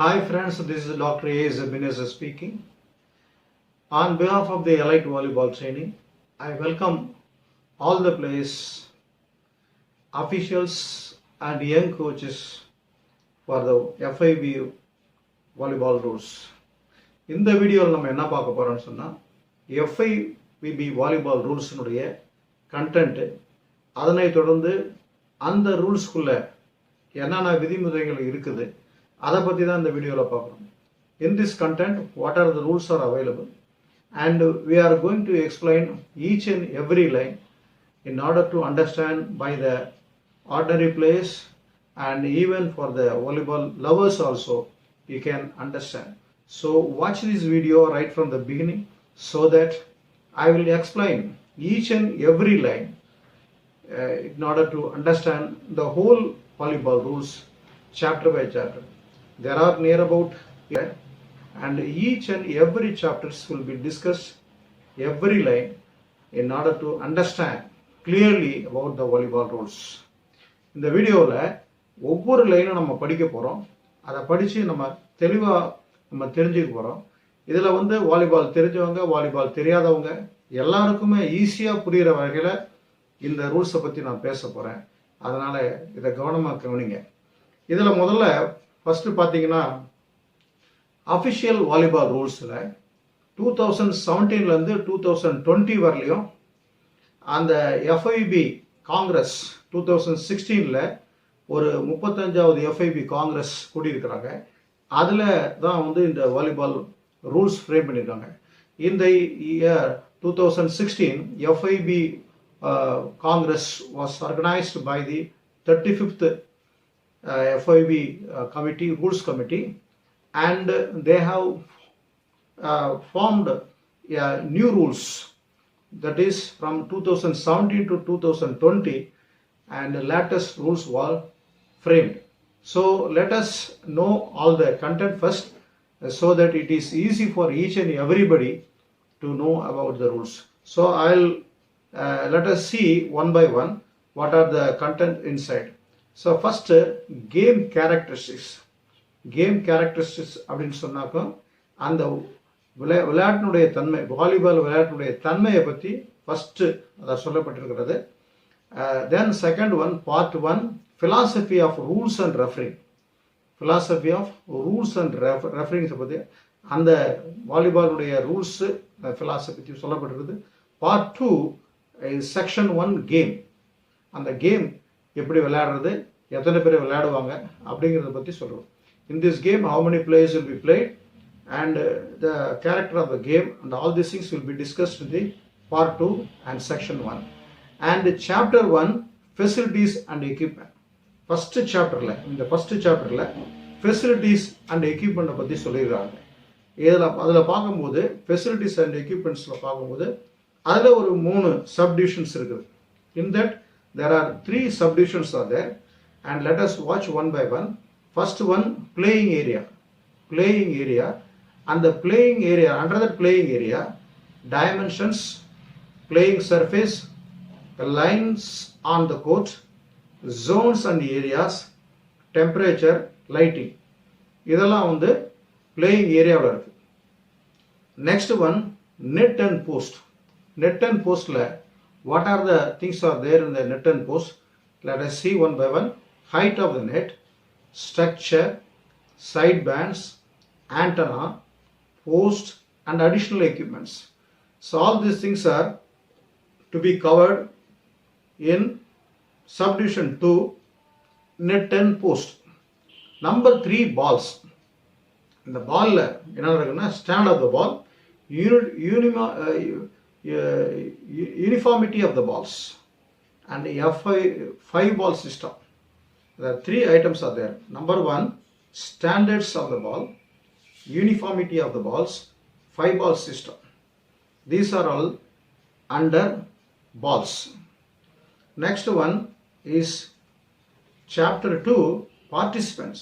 Hi friends, this is Dr. A. Zabinez speaking. On behalf of the Elite Volleyball Training, I welcome all the players, officials and young coaches for the FIB volleyball rules. இந்த வீடியோவில் நம்ம என்ன பார்க்க போறோம்னு சொன்னா FIBB volleyball ரூல்ஸ்னுடைய content, அதனை தொடர்ந்து அந்த ரூல்ஸ்க்குள்ள என்னென்ன விதிமுறைகள் இருக்குது அதை பற்றி தான் இந்த வீடியோவில் பார்க்குறோம். In this content, what are the rules are available, and we are going to explain each and every line in order to understand by the ordinary players and even for the volleyball lovers also you can understand. So watch this video right from the beginning so that I will explain each and every line in order to understand the whole volleyball rules chapter by chapter. There are near about and each and every chapters will be discussed every line in order to understand clearly about the volleyball rules. இந்த வீடியோவில் ஒவ்வொரு லைனும் நம்ம படிக்க போகிறோம். அதை படித்து நம்ம தெளிவாக நம்ம தெரிஞ்சுக்க போகிறோம். இதில் வாலிபால் தெரிஞ்சவங்க, வாலிபால் தெரியாதவங்க எல்லாருக்குமே ஈஸியாக புரிகிற வகையில் இந்த ரூல்ஸை பற்றி நான் பேச போகிறேன். அதனால் இதை கவனமாக கவனிங்க. இதில் முதல்ல ஃபஸ்ட்டு பார்த்தீங்கன்னா அஃபிஷியல் வாலிபால் ரூல்ஸில் 2017லேருந்து 2020 வரலையும் அந்த FIB காங்கிரஸ் 2016ல் ஒரு 35வது FIB காங்கிரஸ் கூட்டியிருக்கிறாங்க. அதில் தான் இந்த வாலிபால் ரூல்ஸ் ஃப்ரேம் பண்ணியிருக்காங்க. இந்த year 2016 FIB Congress was organized by the 35th FIB committee, rules committee, and they have formed new rules, that is from 2017 to 2020, and the latest rules were framed. So let us know all the content first so that it is easy for each and everybody to know about the rules. So I'll let us see one by one what are the content inside. So first, game characteristics. Game characteristics அப்படின்னு சொன்னாக்கோ அந்த விளையாட்டினுடைய தன்மை, volleyball விளையாட்டினுடைய தன்மையை பற்றி first அதை சொல்லப்பட்டிருக்கிறது. Then second one, part one, philosophy of rules and refereeing. philosophy of rules and refereeing பற்றி அந்த வாலிபாலுடைய rules philosophy பற்றி சொல்லப்பட்டிருக்குது. Part two is section one, game. அந்த கேம் எப்படி விளையாடுறது, எத்தனை பேர் விளையாடுவாங்க அப்படிங்கிறத பற்றி சொல்கிறோம். In this game, how many players will be played, and the character of the game, and all these things will be discussed in the part 2 and section 1. And chapter 1, facilities and equipment. First chapter facilities and equipment பற்றி சொல்லிடுறாங்க. அதில் பார்க்கும்போது facilities and equipmentsல பார்க்கும்போது அதில் ஒரு 3 subdivisions இருக்குது. In that there are 3 subdivisions are there, and let us watch one by one. First one, playing area, and the playing area, under the playing area, dimensions, playing surface, the lines on the court, zones and areas, temperature, lighting. இதெல்லாம் playing area இருக்கு. Next one, net and post. Net and postல what are the things are there in the net and post? Let us see one by one. Height of the net, structure, side bands, antenna, post, and additional equipments. So all these things are to be covered in subdivision 2, net and post. Number 3, balls. In the ball, stand of the ball, uniformity of the balls, and five ball system. The 3 items are there. Number 1, standards of the ball, uniformity of the balls, 5 ball system. These are all under balls. Next one is chapter 2, participants.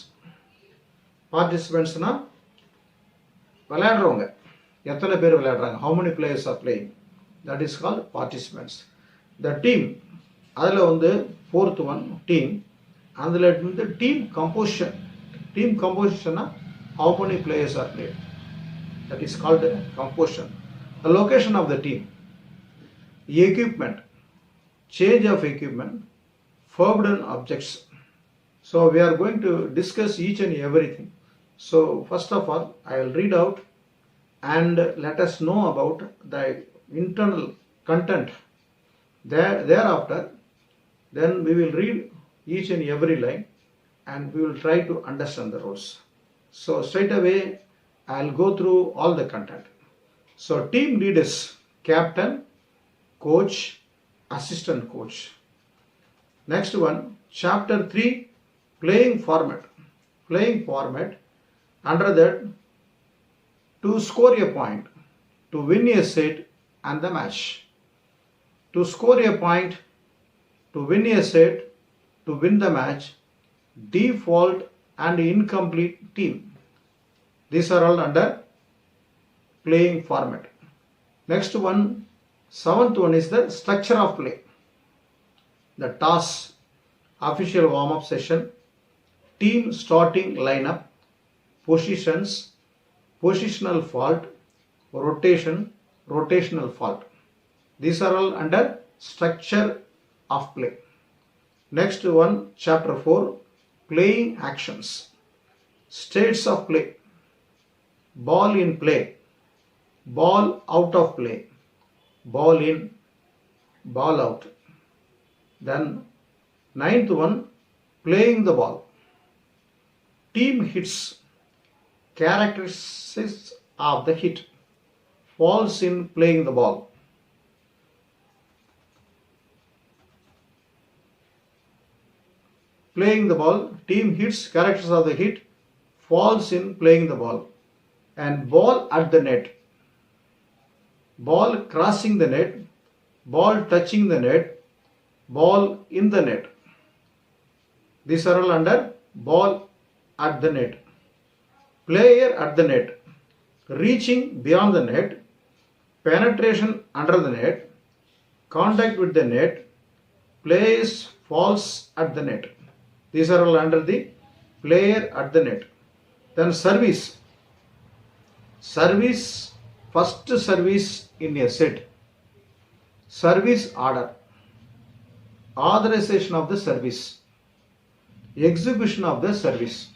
Participants na விளையாடுறவங்க, எத்தனை பேர் விளையாடுறாங்க, how many players are playing, that is called participants. The team, அதில் fourth one, team. அதில் team கம்போசிஷன்னா how many players are played. That is called composition. The location of the team, equipment, change of equipment, forbidden objects. So we are going to discuss each and everything. So first of all, I will read out and let us know about the internal content. Thereafter, then we will read each and every line and we will try to understand the rules. So straight away, I'll go through all the content. So team leaders, captain, coach, assistant coach. Next one, chapter 3, playing format. Playing format, under that, to score a point, to win a set and the match. To score a point, to win a set, to win the match, default and incomplete team. These are all under playing format. Next one, seventh one is the structure of play. The toss, official warm-up session, team starting lineup, positions, positional fault, rotation, rotational fault. These are all under structure of play. Next one, chapter 4, playing actions, states of play, ball in play, ball out of play, ball in, ball out. Then ninth one, playing the ball, team hits, characteristics of the hit, falls in playing the ball. Playing the ball, team hits, characters of the hit, falls in playing the ball. And ball at the net, ball crossing the net, ball touching the net, ball in the net. These are all under ball at the net. Player at the net, reaching beyond the net, penetration under the net, contact with the net, plays falls at the net. These are all under the player at the net. Then service. Service, first service in a set. Service order. Authorization of the service. Execution of the service.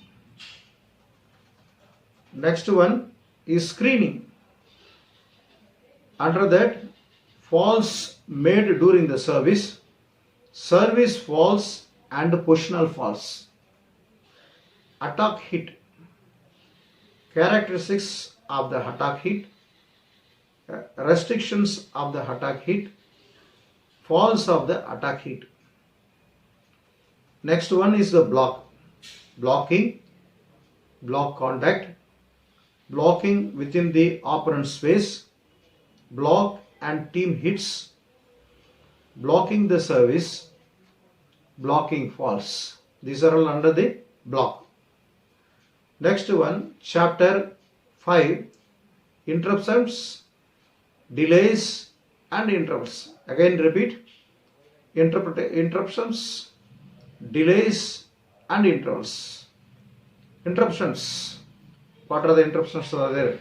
Next one is screening. Under that, falls made during the service, service falls and positional falls. Attack hit. Characteristics of the attack hit, restrictions of the attack hit, falls of the attack hit. Next one is the block. Blocking, block contact, blocking within the opponent space, block and team hits, blocking the service, blocking falls. These are all under the block. Next one, chapter 5, interruptions, delays and intervals. Again repeat, interruptions, delays and intervals. Interruptions. What are the interruptions are there?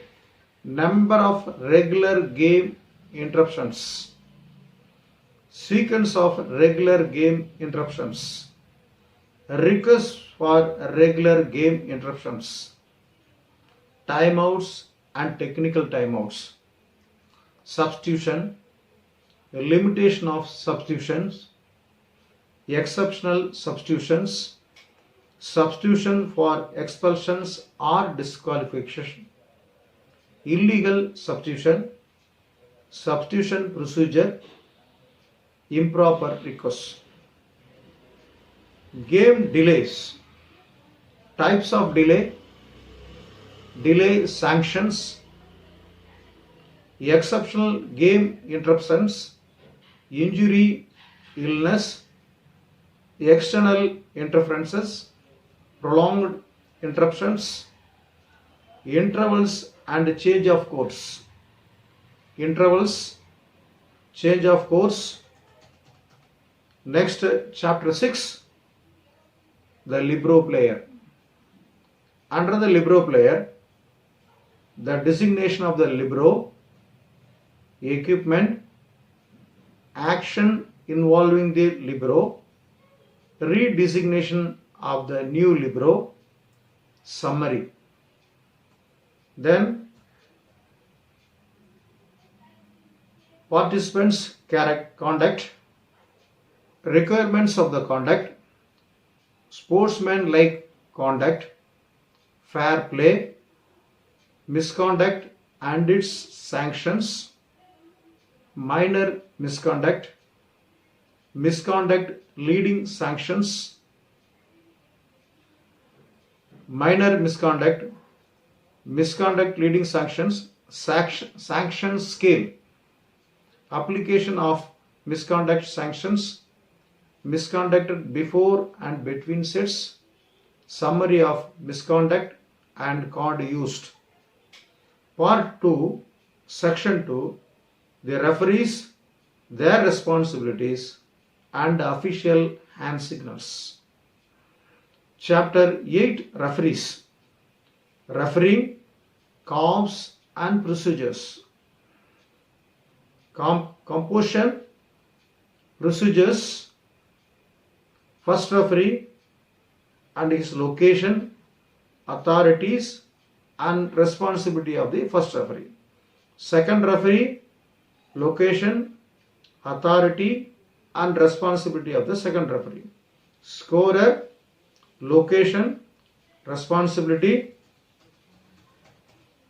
Number of regular game interruptions, sequence of regular game interruptions, requests for regular game interruptions, timeouts and technical timeouts, substitution, limitation of substitutions, exceptional substitutions, substitution for expulsions or disqualification, illegal substitution, substitution procedure, improper requests. Game delays, types of delay, delay sanctions, exceptional game interruptions, injury, illness, external interferences, prolonged interruptions, intervals and change of course. Intervals, change of course. Next, chapter 6, the libero player. Under the libero player, the designation of the libero, equipment, action involving the libero, redesignation of the new libero, summary. Then participants' conduct, requirements of the conduct, sportsmanlike conduct, fair play, misconduct and its sanctions, minor misconduct, misconduct leading sanctions, minor misconduct, misconduct leading sanctions, sanction scale, application of misconduct sanctions, misconduct before and between sets, summary of misconduct and card used. Part 2, Section 2, the referees, their responsibilities and official hand signals. Chapter 8, referees, refereeing, comps and procedures. Composition, procedures, first referee and his location, authorities and responsibility of the first referee. Second referee, location, authority and responsibility of the second referee. Scorer, location, responsibility.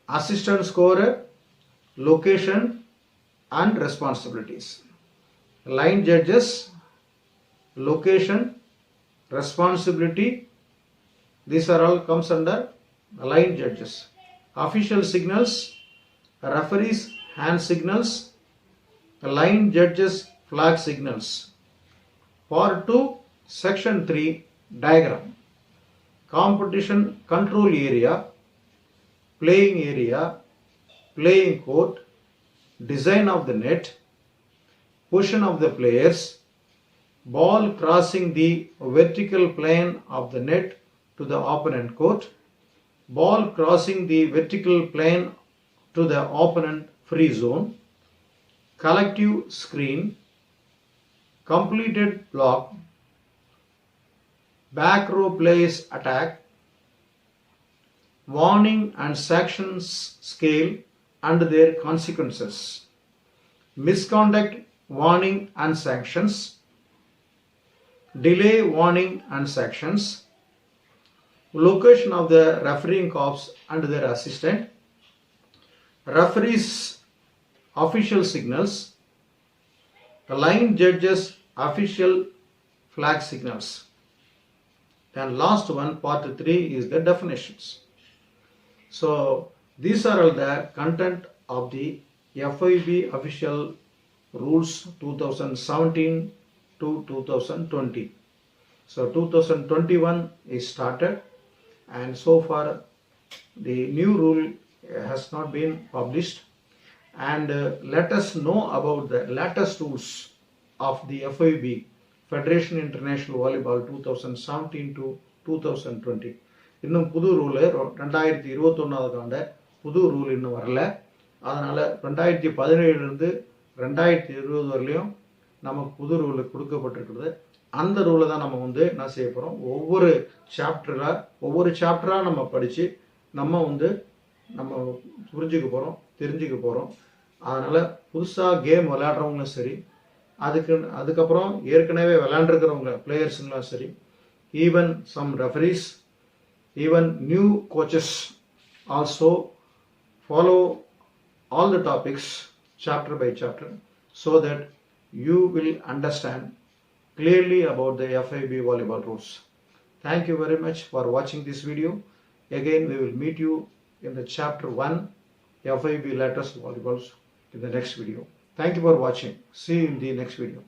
Assistant scorer, location and responsibilities. Line judges, location, responsibility. These are all comes under line judges. Official signals, referees hand signals, line judges flag signals. Part 2, Section 3, diagram. Competition control area, playing area, playing court, design of the net, position of the players, ball crossing the vertical plane of the net to the opponent court, ball crossing the vertical plane to the opponent free zone, collective screen, completed block, back row players attack, warning and sanctions scale and their consequences, misconduct warning and sanctions, delay warning and sanctions, location of the refereeing corps and their assistant, referees official signals, line judges official flag signals. And last one, part 3, is the definitions. So these are all the content of the FIB official rules 2017 to 2020. So 2021 is started, and so far the new rule has not been published. And let us know about the latest rules of the FIB, Federation International Volleyball 2017 to 2020. இன்னும் புது rule 2021 ஆண்ட புது rule இன்னும் வரல. அதனால் 2017 2020 வரலையும் நமக்கு புது ரூல் கொடுக்கப்பட்டிருக்கிறது. அந்த ரூலை தான் நம்ம என்ன செய்ய போகிறோம், ஒவ்வொரு சாப்டராக நம்ம படித்து நம்ம புரிஞ்சுக்க போகிறோம், தெரிஞ்சுக்க போகிறோம். அதனால் புதுசாக கேம் விளையாடுறவங்களும் சரி, அதுக்கப்புறம் ஏற்கனவே விளையாண்டுருக்கிறவங்க பிளேயர்ஸுங்களாம் சரி, even some referees, even new coaches also follow all the topics chapter by chapter, so that you will understand clearly about the FIB volleyball rules. Thank you very much for watching this video. Again, we will meet you in the chapter 1 FIB latest volleyballs in the next video. Thank you for watching. See you in the next video.